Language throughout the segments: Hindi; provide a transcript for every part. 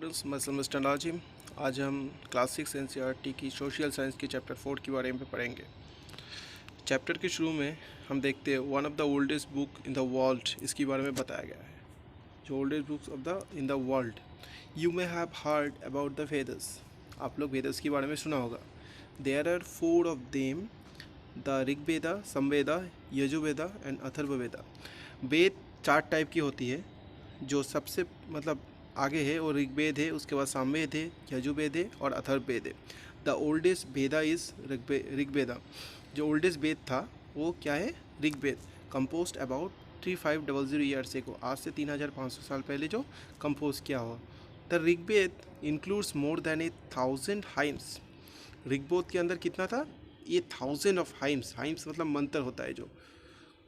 स्टूडेंट्स, मैं मिस्टर नाजिम। आज हम क्लास 6 एनसीईआरटी की सोशल साइंस की चैप्टर 4 के बारे में पढ़ेंगे। चैप्टर के शुरू में हम देखते हैं one of the oldest book in the world, इसके बारे में बताया गया है। जो oldest books of the in the world, you may have heard about the Vedas. आप लोग वेदस के बारे में सुना होगा। There are 4 of them, the Rigveda, Samaveda, Yajurveda and Atharvaveda. Veda 4 type की होती है। जो सबसे आगे है वो ऋग्वेद है, उसके बाद सामवेद है, यजुर्वेद है और अथर्ववेद है। The oldest Veda is Rigveda. जो ओल्डेस्ट वेद था वो क्या है? Rigveda. Composed about 3500 years ago, आज से 3500 साल पहले जो कंपोज किया हुआ। The Rigveda includes more than 1000 hymns. Rigveda के अंदर कितना था? ये 1000 ऑफ हाइम्स। हाइम्स मतलब मंत्र होता है जो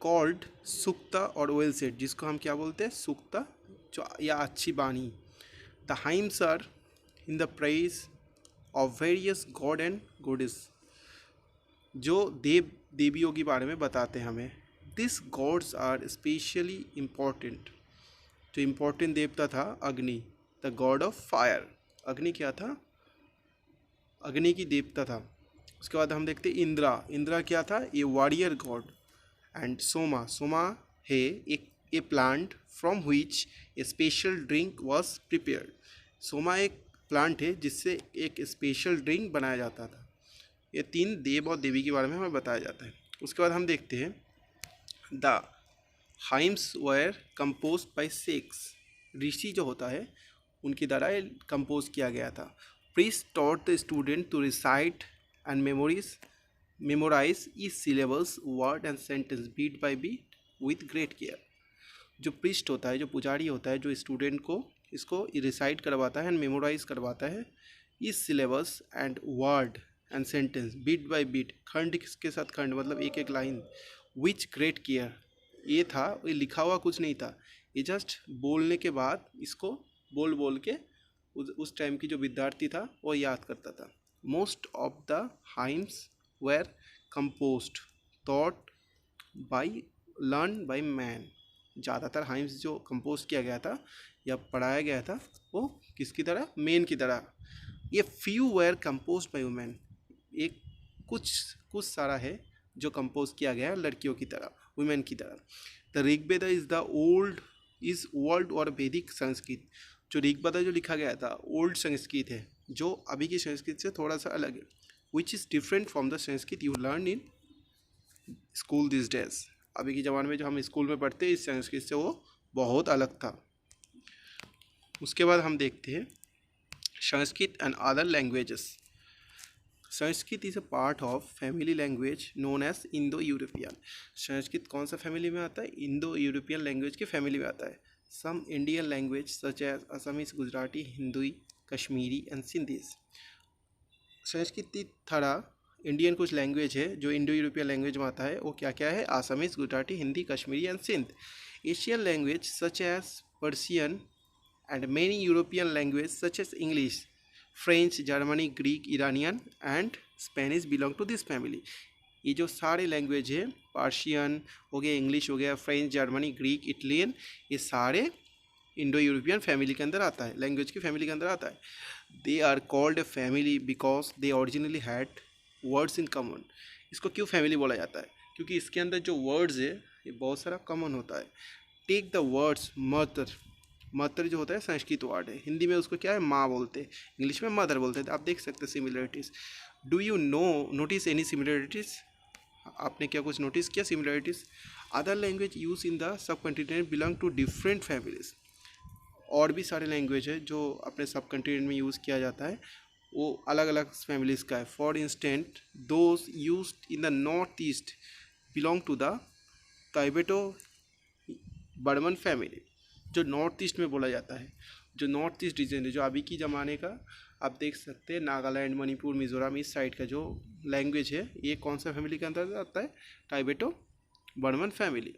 कॉल्ड सुक्ता और वेल सेट, जिसको हम क्या बोलते हैं? सुक्ता जो या अच्छी बानी। The hymns are in the praise of various god and goddess, जो देव देवियों के बारे में बताते हैं हमें। This gods are specially important. जो इम्पोर्टेंट देवता था अग्नि, द गॉड ऑफ फायर। अग्नि क्या था? अग्नि की देवता था। उसके बाद हम देखते इंद्रा। इंद्रा क्या था? A warrior god. And Soma, Soma है एक a plant from which a special drink was prepared. Soma एक प्लांट है जिससे एक स्पेशल ड्रिंक बनाया जाता था। ये 3 देव और देवी के बारे में हमें बताया जाता है। उसके बाद हम देखते हैं the hymns were compose by सेक्स। ऋषि जो होता है उनके द्वारा कंपोज किया गया था। Priest taught the student to recite and memorise each syllables, word and sentence beat by beat with great care. जो प्रीस्ट होता है, जो पुजारी होता है, जो स्टूडेंट को इसको रिसाइट करवाता है एंड मेमोराइज करवाता है इस syllabus and word and sentence beat by beat, खंड के साथ खंड, मतलब एक एक लाइन, विच ग्रेट केयर। ये था, ये लिखा हुआ कुछ नहीं था, ये जस्ट बोलने के बाद इसको बोल बोल के उस टाइम की जो विद्यार्थी था वो याद करता था। Most of the hymns were composed thought by learn by man. ज़्यादातर हाइम्स जो कंपोज किया गया था या पढ़ाया गया था वो किसकी तरह? मैन की तरह। ये few were composed by women. एक कुछ सारा है जो कंपोज किया गया है लड़कियों की तरह, वुमेन की तरह। द ऋग्वेदा इज़ ओल्ड और वैदिक संस्कृत। जो ऋग्वेदा जो लिखा गया था ओल्ड संस्कृत है, जो अभी की संस्कृत से थोड़ा सा अलग है। Which is different from the Sanskrit you learn in school this days. अभी के ज़माने में जो हम स्कूल में पढ़ते हैं इस संस्कृत से वो बहुत अलग था। उसके बाद हम देखते हैं Sanskrit and other languages. Sanskrit is a part of family language known as Indo European. Sanskrit कौन सा फैमिली में आता है? इंडो यूरोपियन लैंग्वेज के फैमिली में आता है। Some Indian language such as Assamese, Gujarati, Hindi, Kashmiri and Sindhis. Sanskrit की तरह इंडियन कुछ लैंग्वेज है जो इंडो यूरोपियन लैंग्वेज में आता है। वो क्या क्या है? Assamese, Gujarati, Hindi, Kashmiri and Sindh. Asian language such as Persian and many European language such as English, French, Germany, Greek, Iranian and Spanish belong to this family. ये जो सारे लैंग्वेज है, पर्शियन हो गया, इंग्लिश हो गया, फ्रेंच, जर्मनी, ग्रीक, इटलियन, ये सारे इंडो यूरोपियन फैमिली के अंदर आता है, लैंग्वेज की फैमिली के अंदर आता है। They are called a family because they originally had words in common. इसको क्यों फैमिली बोला जाता है? क्योंकि इसके अंदर जो वर्ड्स है ये बहुत सारा कॉमन होता है। Take the words mother. Mother जो होता है संस्कृत वर्ड है, हिंदी में उसको क्या है? माँ बोलते हैं, इंग्लिश में मदर बोलते हैं। आप देख सकते हैं similarities. Do you notice any similarities? आपने क्या कुछ नोटिस किया similarities? Other language use in the subcontinent belong to different families. और भी सारे लैंग्वेज है जो अपने सब कंटिनेंट में यूज़ किया जाता है, वो अलग अलग फैमिलीज़ का है। For instant those used in the north east belong to the Tibeto Burman family. जो नॉर्थ ईस्ट में बोला जाता है, जो नॉर्थ ईस्ट रीजन है, जो अभी की ज़माने का आप देख सकते हैं नागालैंड, मणिपुर, मिजोरम, इस साइड का जो लैंग्वेज है ये कौन सा फैमिली के अंदर आता है? Tibeto Burman family.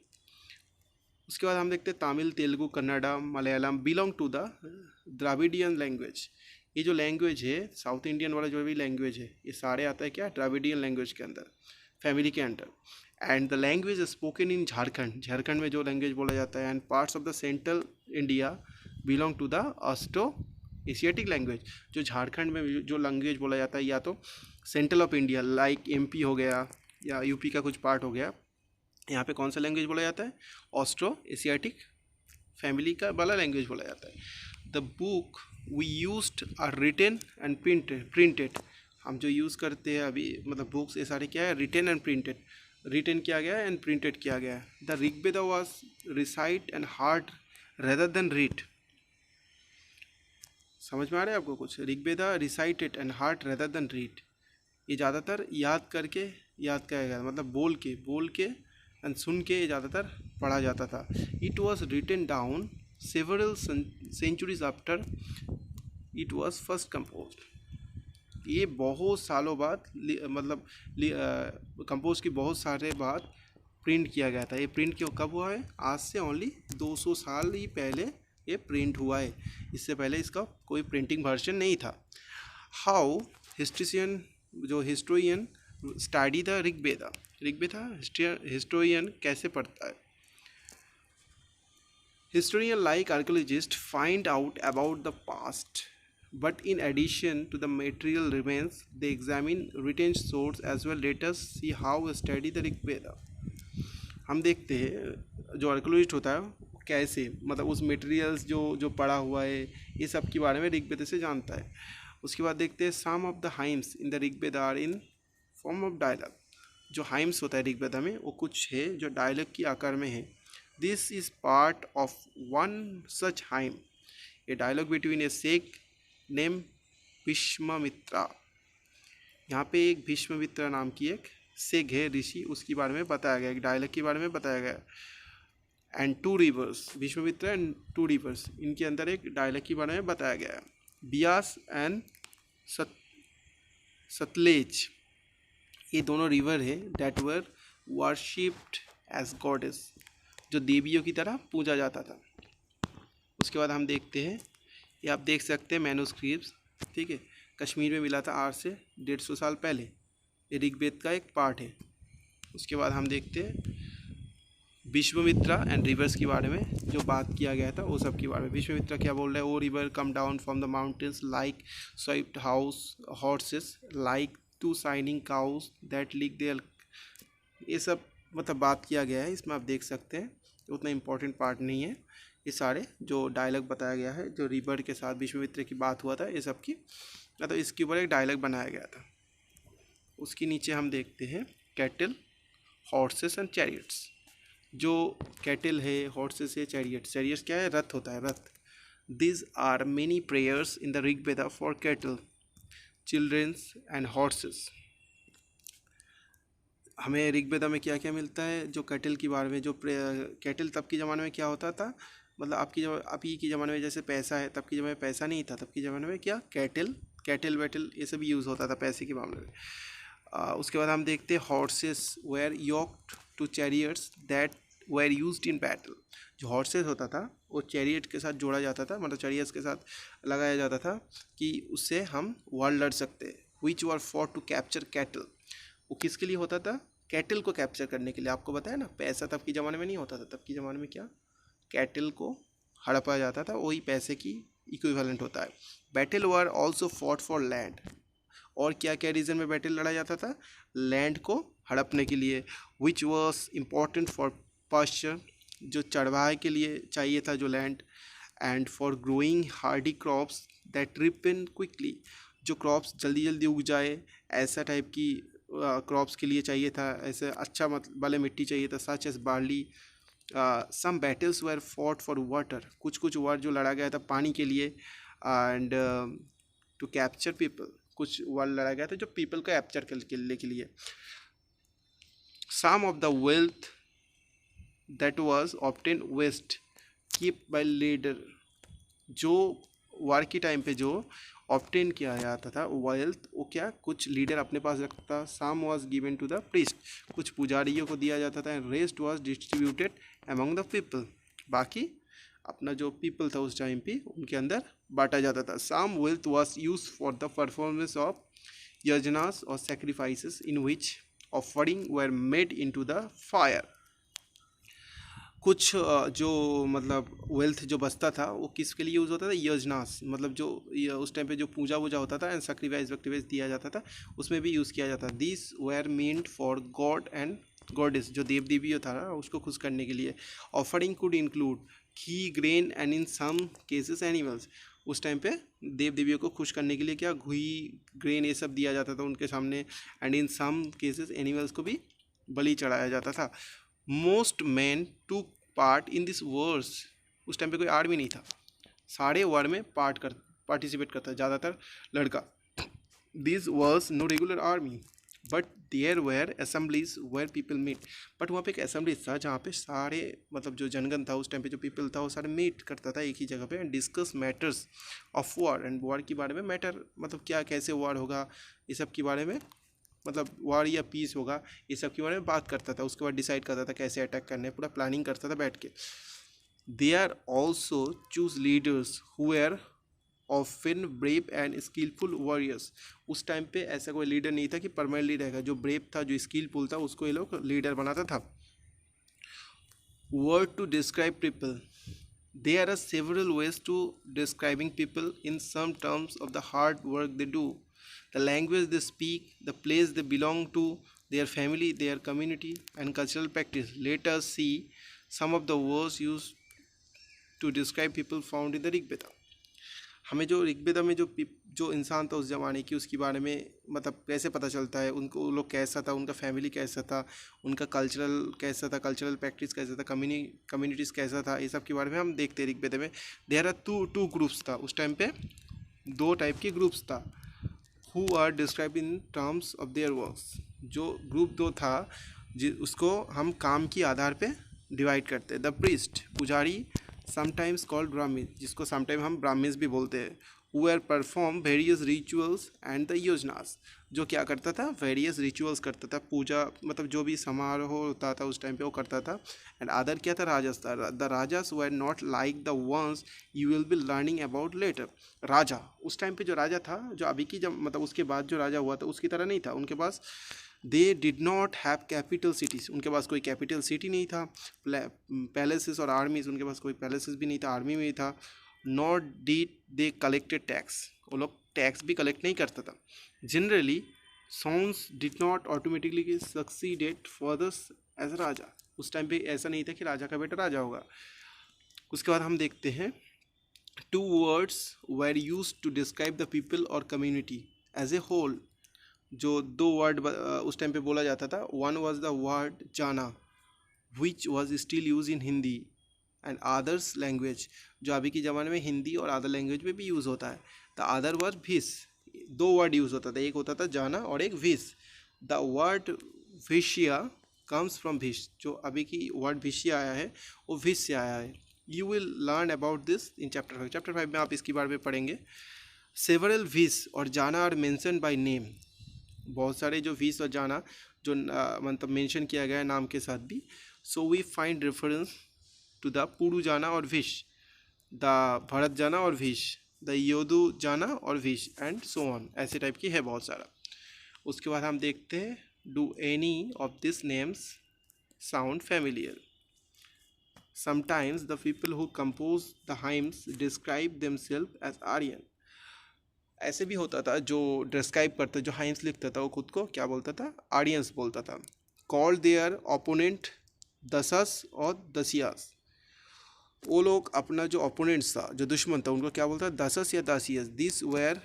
उसके बाद हम देखते हैं Tamil, Telugu, Kannada, Malayalam belong to the Dravidian language. ये जो लैंग्वेज है साउथ इंडियन वाला जो भी लैंग्वेज है ये सारे आता है क्या? द्राविडियन लैंग्वेज के अंदर, फैमिली के अंदर। And the language spoken in Jharkhand. Jharkhand में जो लैंग्वेज बोला जाता है and parts of the central India belong to the Austro Asiatic language, जो झारखंड में जो लैंग्वेज बोला जाता है, या तो central of India like MP हो गया या यूपी का कुछ पार्ट हो गया, यहाँ पे कौन सा लैंग्वेज बोला जाता है? ऑस्ट्रो एशियाटिक फैमिली का वाला लैंग्वेज बोला जाता है। The book we used are written and printed, हम जो यूज़ करते हैं अभी, मतलब बुक्स ये सारे क्या है? रिटन एंड प्रिंटेड, रिटन किया गया एंड प्रिंटेड किया गया। The Rigveda was recite and hard rather than read. समझ में आ रहा है आपको कुछ? Rigveda recited and hard rather than read, ये ज़्यादातर याद करके याद किया गया, मतलब बोल के एंड सुन के ज़्यादातर पढ़ा जाता था। It was written down several centuries after it was first compose, ये बहुत सालों बाद मतलब कंपोज की बहुत सारे बाद प्रिंट किया गया था। ये प्रिंट क्यों कब हुआ है? आज से ओनली 200 साल ही पहले ये प्रिंट हुआ है, इससे पहले इसका कोई प्रिंटिंग वर्जन नहीं था। How historian study the Rigveda, historian कैसे पढ़ता है? Historian like archaeologist find out about the past, but in addition to the material remains they examine written source as well. Let us see how study the Rig Veda। हम देखते हैं जो आर्कियोलॉजिस्ट होता है कैसे, मतलब उस मटेरियल्स जो पड़ा हुआ है ये सब के बारे में ऋग्वेद से जानता है। उसके बाद देखते हैं some of the hymns in the Rigveda are in form of dialogue, जो हाइम्स होता है ऋग्वेद में वो कुछ है जो डायलॉग की आकार में है। This is part of one such hymn, a dialogue between a sage name Bhishmamitra. यहाँ पे एक भीष्ममित्रा नाम की एक सेग है ऋषि, उसके बारे में बताया गया, एक डायलॉग के बारे में बताया गया। And two rivers, Bhishmamitra and two rivers, इनके अंदर एक डायलॉग के बारे में बताया गया है। बियास एंड सतलेज, ये दोनों रिवर है डेट वर वर्शिप्ड एज गॉडेस, जो देवियों की तरह पूजा जाता था। उसके बाद हम देखते हैं, ये आप देख सकते हैं मैन्युस्क्रिप्ट्स, ठीक है, कश्मीर में मिला था आज से 150 साल पहले, ये ऋग्वेद का एक पार्ट है। उसके बाद हम देखते हैं विश्वामित्रा एंड रिवर्स के बारे में जो बात किया गया था वो सब के बारे में। विश्वामित्रा क्या बोल रहा है? O river come down from the mountains like swift house horses like two shining cows that lick there, ये सब मतलब बात किया गया है। इसमें आप देख सकते हैं उतना इम्पोर्टेंट पार्ट नहीं है, ये सारे जो डायलॉग बताया गया है, जो रिवर के साथ विश्वामित्र की बात हुआ था, ये सब की तो इसके ऊपर एक डायलॉग बनाया गया था। उसके नीचे हम देखते हैं कैटल हॉर्सेस एंड चैरियट्स, जो कैटल है, हॉर्सेस है, चैरियट्स क्या है? रथ होता है, रथ। This are many prayers in the Rigveda for cattle childrens and horses. हमें ऋग्वेदा में क्या क्या मिलता है? जो कैटल के बारे में, जो कैटल तब के ज़माने में क्या होता था, मतलब अभी के ज़माने में जैसे पैसा है, तब के ज़माने में पैसा नहीं था, तब के ज़माने में क्या कैटल वेटल ये सब यूज़ होता था पैसे के मामले में। उसके बाद हम देखते हैं horses were yoked to chariots that were used in battle, जो हॉर्सेस होता था वो चैरियट के साथ जोड़ा जाता था, मतलब चैरियट्स के साथ लगाया जाता था कि उससे हम वॉर लड़ सकते हैं। विच वर फॉर टू कैप्चर कैटल, वो किसके लिए होता था? कैटल को कैप्चर करने के लिए। आपको बताया ना पैसा तब के ज़माने में नहीं होता था, तब के ज़माने में क्या कैटल को हड़पा जाता था, वही पैसे की इक्विवेलेंट होता है। Battle were also fought for land, और क्या क्या रीज़न में बैटल लड़ा जाता था? लैंड को हड़पने के लिए। Which was important for pasture, जो चढ़वाए के लिए चाहिए था जो land. And for growing hardy crops that ripen quickly, जो क्रॉप्स जल्दी जल्दी उग जाए ऐसा टाइप की क्रॉप्स के लिए चाहिए था, ऐसे अच्छा मतलब वाले मिट्टी चाहिए था। Such as barley, some battles were fought for water, कुछ वार जो लड़ा गया था पानी के लिए। एंड टू कैप्चर पीपल, कुछ वार लड़ा गया था जो पीपल को कैप्चर करने के लिए। Some of the wealth that was obtain was keep by leader, जो वार के टाइम पे जो ऑब्टेन किया जाता था वेल्थ, वो क्या कुछ लीडर अपने पास रखता था। Some was given to the priest, कुछ पुजारियों को दिया जाता था। And rest was distributed among the people, बाकी अपना जो पीपल था उस टाइम पे उनके अंदर बांटा जाता था। Some wealth was use for the performance of yajnas और sacrifices in which offering were made into the fire. कुछ जो मतलब वेल्थ जो बचता था वो किसके लिए यूज़ होता था, यजनास, मतलब जो उस टाइम पे जो पूजा वूजा होता था एंड सैक्रिफाइस वैक्रिफाइस दिया जाता था उसमें भी यूज़ किया जाता। This were meant for god and goddess, जो देव देवी था ना उसको खुश करने के लिए। Offering could include ghee, grain and in some cases animals. उस टाइम पे देव देवियों को खुश करने के लिए क्या घी, ग्रेन ये सब दिया जाता था उनके सामने, and in some cases animals को भी बलि चढ़ाया जाता था। Most man to part in this wars. उस टाइम पे कोई आर्मी नहीं था, सारे वार में पार्टिसिपेट करता ज़्यादातर लड़का। This was no regular army but there were assemblies where people meet. But वहाँ पे एक असेंबलीज था जहाँ पे सारे मतलब जो जनगण था उस टाइम पे जो पीपल था वो सारे मीट करता था एक ही जगह पे and discuss matters of war. And war के बारे में मैटर मतलब क्या, कैसे वॉर होगा, ये सब के बारे में, मतलब वॉर या पीस होगा, ये सब के बारे में बात करता था। उसके बाद डिसाइड करता था कैसे अटैक करना है, पूरा प्लानिंग करता था बैठ के। They are also choose leaders who are often brave and skillful warriors. उस टाइम पे ऐसा कोई लीडर नहीं था कि परमानेंटली रहेगा, जो ब्रेव था जो स्किलफुल था उसको ये लोग लीडर बनाता था। Word to describe people, there are several ways to describing people in some terms of the hard work they do, the language they speak, the place they belong to, their family, their community, and cultural practice. Let us see some of the words used to describe people found in the Rig Veda. हमें जो ऋग्वेदा में जो इंसान था उस ज़माने की उसके बारे में मतलब कैसे पता चलता है, उनको वो लोग कैसा था, उनका फैमिली कैसा था, उनका कल्चरल कैसा था, कल्चरल प्रैक्टिस कैसा था, कम्युनिटीज़ कैसा था, ये सब के बारे में हम देखते हैं ऋग्वेदा में। देयर आर टू ग्रुप्स था उस टाइम पे, दो टाइप के ग्रुप्स था। Who are describe in terms of their works. जो ग्रुप दो था उसको हम काम के आधार पे डिवाइड करते हैं। द प्रीस्ट, पुजारी, समटाइम्स कॉल्ड ब्राह्मीण, जिसको समटाइम हम ब्राह्मीण्स भी बोलते हैं। Who are perform various rituals and the योजनास, जो क्या करता था, वेरियस रिचुअल्स करता था, पूजा मतलब जो भी समारोह होता था उस टाइम पे वो करता था। एंड अदर क्या था, राजास था। The rajas were not like the ones you will be learning about later. राजा उस टाइम पे जो राजा था, जो अभी की जब मतलब उसके बाद जो राजा हुआ था उसकी तरह नहीं था। उनके पास they did not have capital cities, उनके पास कोई कैपिटल सिटी नहीं था। पैलेसेस और आर्मीज, उनके पास कोई पैलेसेस भी नहीं था, आर्मी में ही था। Not did they collected tax, वो लोग टैक्स भी कलेक्ट नहीं करता था। Generally sons did not automatically succeeded fathers as raja. उस टाइम पे ऐसा नहीं था कि राजा का बेटा राजा होगा। उसके बाद हम देखते हैं two words were use to describe the people और कम्युनिटी एज ए होल। जो दो वर्ड उस टाइम पे बोला जाता था, वन वॉज द वर्ड जाना which was still use in Hindi and others language, जो अभी के ज़माने में हिंदी और अदर लैंग्वेज में भी यूज़ होता है। द अदर वर्ड भिस, दो वर्ड यूज़ होता था, एक होता था जाना और एक विस। द वर्ड विशिया कम्स फ्रॉम भिस, जो अभी की वर्ड विशिया आया है वो विस से आया है। You will learn about this in chapter 5। Chapter 5 में आप इसके बारे में पढ़ेंगे। सेवरल विस और जाना आर मेंशन बाय नेम, बहुत सारे जो विस और जाना जो मतलब मेंशन किया गया है नाम के साथ भी। So we find reference to the Puru jana और विश, द भरत जाना और विश, द योदु जाना और विश एंड सो ऑन, ऐसे टाइप की है बहुत सारा। उसके बाद हम देखते हैं do any of this names sound familiar. Sometimes the people who compose the hymns describe themself as Aryan. ऐसे भी होता था जो डिस्क्राइब करता, जो हाइम्स लिखता था वो खुद को क्या बोलता था, आर्यंस बोलता था। कॉल्ड देयर ओपोनेंट दसस और दसियास, वो लोग अपना जो ओपोनेंट्स था, जो दुश्मन था, उनको क्या बोलता, दसस या dasyus. This were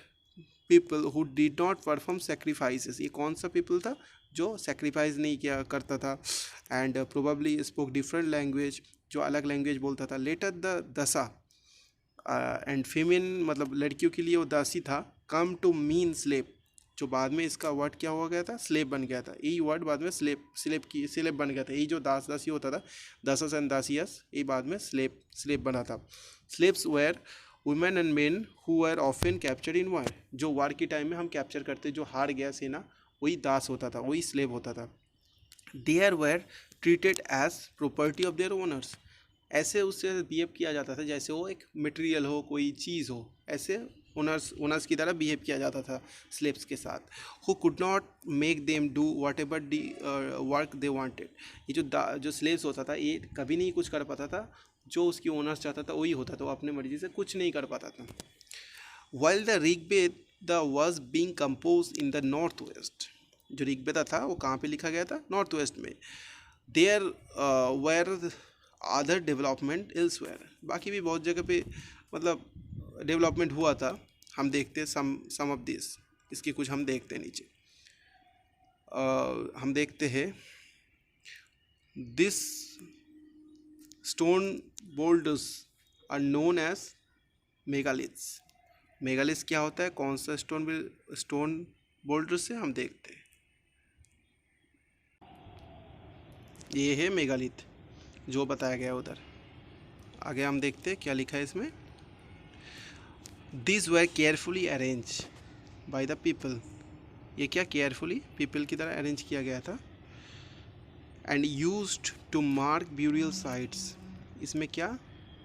people who did not perform sacrifices, ये कौन सा पीपल था जो सेक्रीफाइस नहीं किया करता था and probably spoke different language, जो अलग लैंग्वेज बोलता था। लेटर द दसा एंड फीमेन मतलब लड़कियों के लिए वो दासी था, कम टू मीन स्लेब, जो बाद में इसका वर्ड क्या हो गया था, स्लेब बन गया था। यही वर्ड बाद में स्लेब बन गया था। यही जो दासी होता था, दासस एंड दासियस, ये बाद में स्लेब बना था। Slaves were women and men who are often captured in war, जो वार के टाइम में हम कैप्चर करते, जो हार गया सेना, वही दास होता था, वही स्लेब होता था। There were treated as property of their owners, ऐसे उससे बिहेव किया जाता था जैसे वो एक मटेरियल हो, कोई चीज़ हो, ऐसे ओनर्स की तरह बिहेव किया जाता था स्लेव्स के साथ। Who could not make them do what ever the work they wanted. ये जो स्लेव्स होता था ये कभी नहीं कुछ कर पाता था, जो उसकी ओनर्स चाहता था वही होता था, वो अपने मर्जी से कुछ नहीं कर पाता था। While the Rigveda was being compose in the north west, जो ऋग्वेद था वो कहाँ पे लिखा गया था, नॉर्थ वेस्ट में। There were other development elsewhere, बाकी भी बहुत जगह पे मतलब डेवलपमेंट हुआ था। हम देखते हैं सम ऑफ दिस, इसकी कुछ हम देखते हैं नीचे। हम देखते हैं this stone boulders are known as megaliths. Megaliths क्या होता है, कौन सा स्टोन बोल्डर से, हम देखते हैं। ये है मेगालिथ जो बताया गया उधर। आगे हम देखते हैं क्या लिखा है इसमें। This were carefully arrange by the people, ये क्या केयरफुली पीपल की तरह अरेंज किया गया था। And used to mark burial sites, इसमें क्या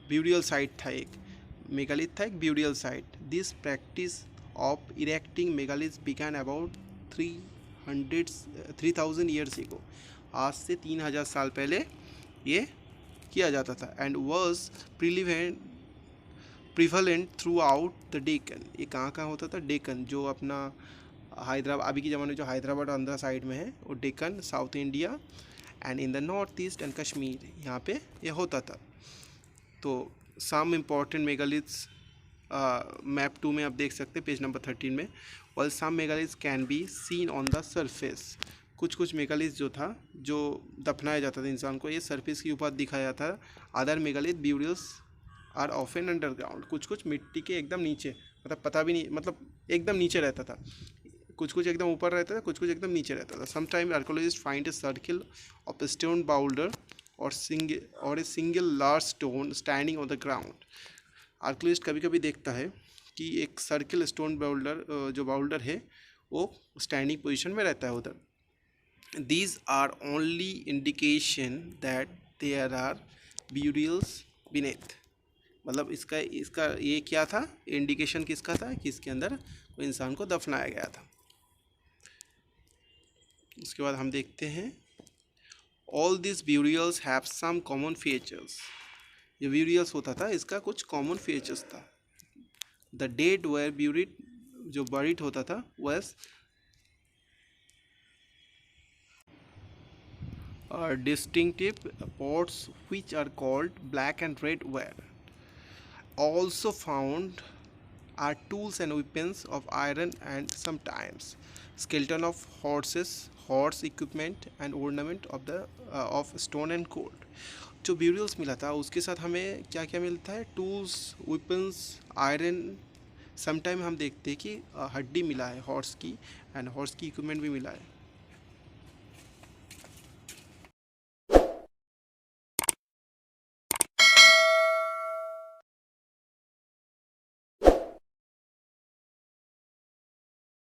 ब्यूरियल साइट था, एक मेगालिथ था, एक burial site. This practice of erecting megalith began about 3000 years ago, आज से 3000 साल पहले ये किया जाता था। And was prevalent through out the Deccan, ये कहाँ कहाँ होता था, डेक्कन जो अपना हैदराबाद अभी के ज़माने में जो हैदराबाद आंध्रा साइड में है वो Deccan, south India and in the north east and Kashmir, यहाँ पे ये होता था। तो सम इम्पॉर्टेंट मेगालिथ्स मैप 2 में आप देख सकते हैं पेज नंबर 13 में। Well some megaliths can be seen on the surface, कुछ मेगालिथ जो था जो दफनाया जाता था इंसान को, ये सरफेस के ऊपर दिखाया जाता था। Other megalith burials are often underground, कुछ मिट्टी के एकदम नीचे, मतलब पता भी नहीं, मतलब एकदम नीचे रहता था। कुछ एकदम ऊपर रहता था, कुछ एकदम नीचे रहता था। Sometime archaeologist find a circle of stone boulder और a single large stone standing on the ground. Archaeologist कभी कभी देखता है कि एक सर्किल स्टोन बाउल्डर जो बाउल्डर है वो स्टैंडिंग पोजीशन में रहता है उधर। These are only indication that there are burials beneath, मतलब इसका ये क्या था, इंडिकेशन किसका था कि इसके अंदर कोई इंसान को दफनाया गया था। उसके बाद हम देखते हैं all these burials have some common features, ये burials होता था इसका कुछ common features था। The dead were buried, जो buried होता था was distinctive pots which are called black and red ware. Also found are tools and weapons of iron and sometimes skeleton of horse equipment and ornament of stone and gold. जो ब्यूरियल्स मिला था उसके साथ हमें क्या क्या मिलता है, टूल्स, वेपन्स, आयरन, समटाइम हम देखते हैं कि हड्डी मिला है हॉर्स की, एंड हॉर्स की इक्विपमेंट भी मिला है।